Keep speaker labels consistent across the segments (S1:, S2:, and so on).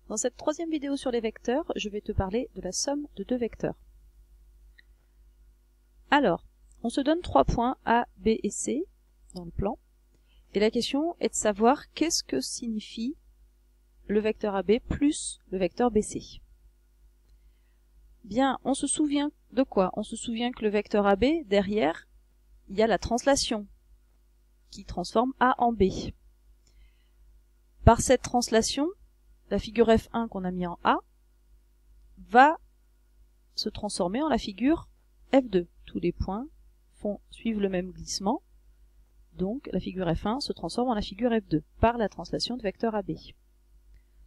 S1: Dans cette troisième vidéo sur les vecteurs, je vais te parler de la somme de deux vecteurs. Alors, on se donne 3 points A, B et C dans le plan, et la question est de savoir qu'est-ce que signifie le vecteur AB plus le vecteur BC. Bien, on se souvient de quoi? On se souvient que le vecteur AB, derrière, il y a la translation qui transforme A en B. Par cette translation, la figure F1 qu'on a mis en A va se transformer en la figure F2. Tous les points suivent le même glissement, donc la figure F1 se transforme en la figure F2 par la translation de vecteur AB.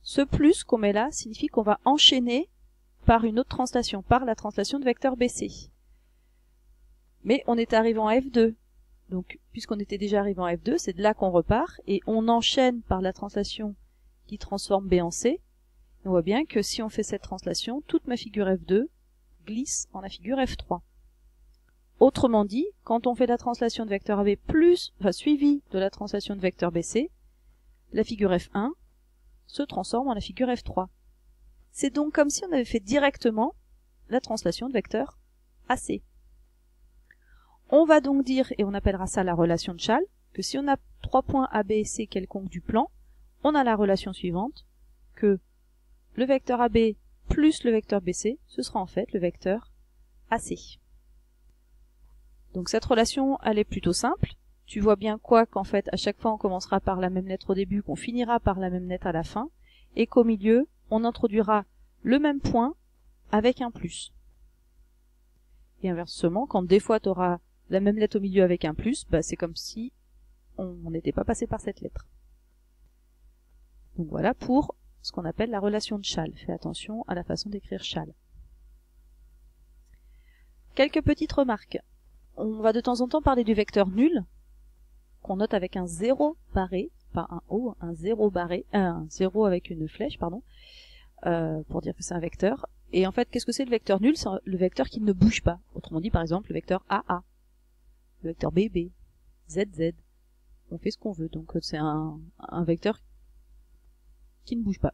S1: Ce plus qu'on met là signifie qu'on va enchaîner par une autre translation, par la translation de vecteur BC. Mais on est arrivé en F2, donc puisqu'on était déjà arrivé en F2, c'est de là qu'on repart, et on enchaîne par la translation qui transforme B en C. Et on voit bien que si on fait cette translation, toute ma figure F2 glisse en la figure F3. Autrement dit, quand on fait la translation de vecteur AB suivie de la translation de vecteur BC, la figure F1 se transforme en la figure F3. C'est donc comme si on avait fait directement la translation de vecteur AC. On va donc dire, et on appellera ça la relation de Schall, que si on a 3 points A, B et C quelconques du plan, on a la relation suivante, que le vecteur AB plus le vecteur BC, ce sera en fait le vecteur AC. Donc cette relation, elle est plutôt simple. Tu vois bien qu'en fait, à chaque fois, on commencera par la même lettre au début, qu'on finira par la même lettre à la fin, et qu'au milieu, on introduira le même point avec un plus. Et inversement, quand des fois tu auras la même lettre au milieu avec un plus, bah, c'est comme si on n'était pas passé par cette lettre. Donc voilà pour ce qu'on appelle la relation de Schall. Fais attention à la façon d'écrire Schall. Quelques petites remarques. On va de temps en temps parler du vecteur nul, qu'on note avec un 0 barré, pas un O, un 0 barré, un 0 avec une flèche, pardon, pour dire que c'est un vecteur. Et en fait, qu'est-ce que c'est le vecteur nul? C'est le vecteur qui ne bouge pas. Autrement dit, par exemple, le vecteur AA, le vecteur BB, ZZ. On fait ce qu'on veut, donc c'est un vecteur qui ne bouge pas.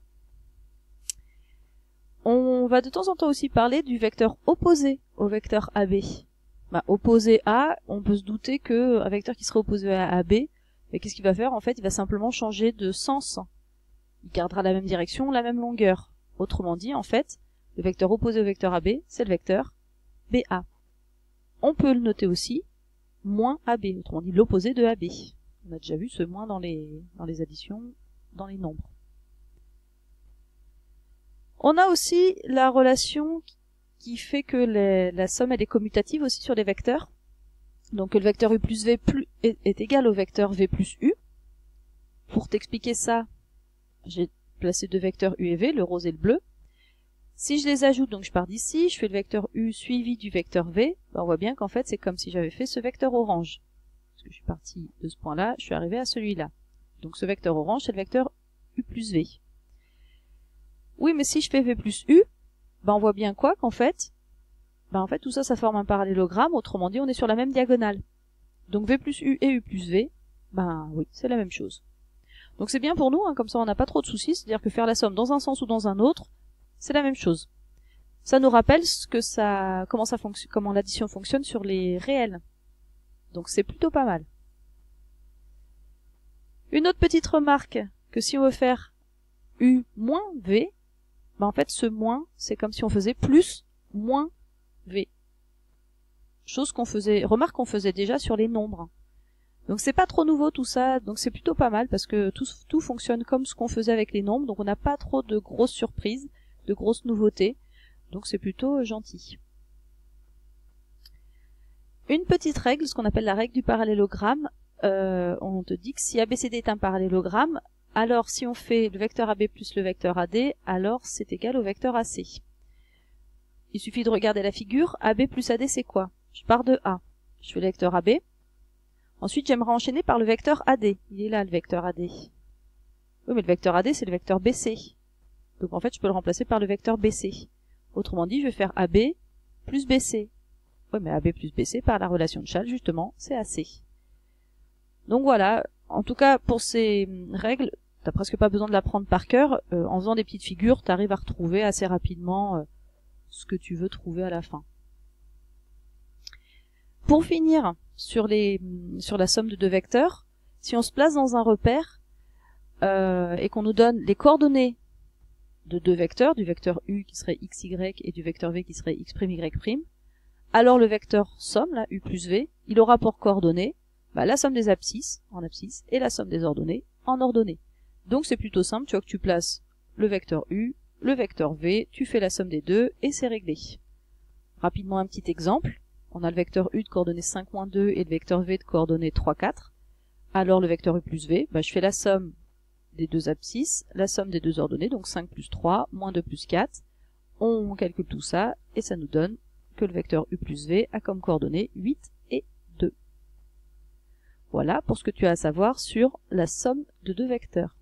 S1: On va de temps en temps aussi parler du vecteur opposé au vecteur AB. Bah, opposé A, on peut se douter que un vecteur qui serait opposé à AB, et qu'est-ce qu'il va faire? En fait, il va simplement changer de sens. Il gardera la même direction, la même longueur. Autrement dit, en fait, le vecteur opposé au vecteur AB, c'est le vecteur BA. On peut le noter aussi, moins AB, autrement dit l'opposé de AB. On a déjà vu ce moins dans les additions, dans les nombres. On a aussi la relation qui fait que la somme elle est commutative aussi sur les vecteurs. Donc le vecteur U plus V est égal au vecteur V plus U. Pour t'expliquer ça, j'ai placé deux vecteurs U et V, le rose et le bleu. Si je les ajoute, donc je pars d'ici, je fais le vecteur U suivi du vecteur V, ben on voit bien qu'en fait c'est comme si j'avais fait ce vecteur orange. Parce que je suis parti de ce point-là, je suis arrivé à celui-là. Donc ce vecteur orange, c'est le vecteur U plus V. Oui, mais si je fais V plus U, ben on voit bien qu'en fait, tout ça, ça forme un parallélogramme, autrement dit, on est sur la même diagonale. Donc V plus U et U plus V, ben oui, c'est la même chose. Donc c'est bien pour nous, hein, comme ça on n'a pas trop de soucis, c'est-à-dire que faire la somme dans un sens ou dans un autre, c'est la même chose. Ça nous rappelle comment l'addition fonctionne sur les réels. Donc c'est plutôt pas mal. Une autre petite remarque, que si on veut faire U moins V, en fait ce moins, c'est comme si on faisait plus moins V. Remarque qu'on faisait déjà sur les nombres. Donc c'est pas trop nouveau tout ça, donc c'est plutôt pas mal parce que tout fonctionne comme ce qu'on faisait avec les nombres, donc on n'a pas trop de grosses surprises, de grosses nouveautés, donc c'est plutôt gentil. Une petite règle, ce qu'on appelle la règle du parallélogramme, on te dit que si ABCD est un parallélogramme, alors si on fait le vecteur AB plus le vecteur AD, alors c'est égal au vecteur AC. Il suffit de regarder la figure, AB plus AD c'est quoi? Je pars de A, je fais le vecteur AB, ensuite j'aimerais enchaîner par le vecteur AD, il est là le vecteur AD. Oui mais le vecteur AD c'est le vecteur BC, donc en fait je peux le remplacer par le vecteur BC. Autrement dit je vais faire AB plus BC. Oui mais AB plus BC par la relation de Schall justement c'est AC. Donc voilà, en tout cas pour ces règles, t'as presque pas besoin de l'apprendre par cœur. En faisant des petites figures, t'arrives à retrouver assez rapidement ce que tu veux trouver à la fin. Pour finir sur la somme de deux vecteurs, si on se place dans un repère et qu'on nous donne les coordonnées de deux vecteurs, du vecteur u qui serait xy et du vecteur v qui serait x'y', alors le vecteur somme, là, u plus v, il aura pour coordonnées la somme des abscisses en abscisse et la somme des ordonnées en ordonnées. Donc c'est plutôt simple, tu vois que tu places le vecteur u, le vecteur v, tu fais la somme des deux et c'est réglé. Rapidement un petit exemple, on a le vecteur u de coordonnées 5, 2 et le vecteur v de coordonnées 3, 4. Alors le vecteur u plus v, je fais la somme des deux abscisses, la somme des deux ordonnées, donc 5 plus 3, moins 2 plus 4. On calcule tout ça et ça nous donne que le vecteur u plus v a comme coordonnées 8 et 2. Voilà pour ce que tu as à savoir sur la somme de deux vecteurs.